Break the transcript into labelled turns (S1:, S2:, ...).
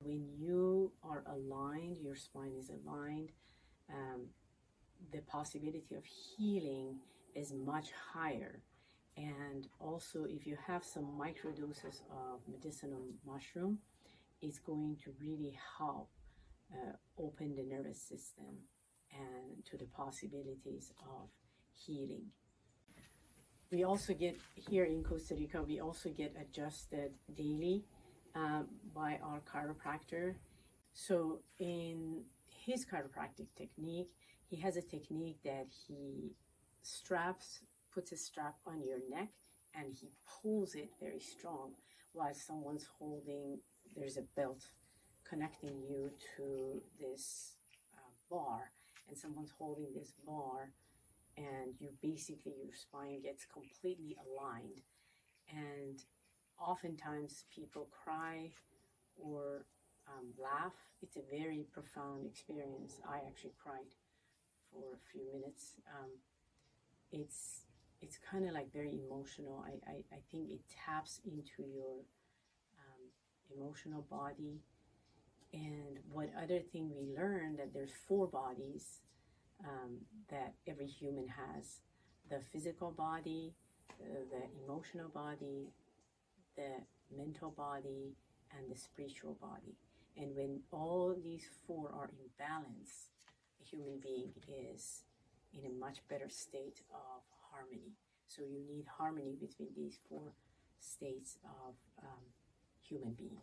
S1: When you are aligned, your spine is aligned, the possibility of healing is much higher. And also, if you have some microdoses of medicinal mushroom, it's going to really help open the nervous system and to the possibilities of healing. We also get, here in Costa Rica, we also get adjusted daily by our chiropractor. So in his chiropractic technique, he has a technique that he puts a strap on your neck and he pulls it very strong while someone's holding, there's a belt connecting you to this bar, and someone's holding this bar, and you basically, your spine gets completely aligned. And oftentimes people cry or laugh. It's a very profound experience. I actually cried for a few minutes. It's kind of like very emotional. I think it taps into your emotional body. And what other thing we learned, that there's 4 bodies that every human has: the physical body, the emotional body, the mental body, and the spiritual body. And when all these 4 are in balance, a human being is in a much better state of harmony. So you need harmony between these 4 states of human being.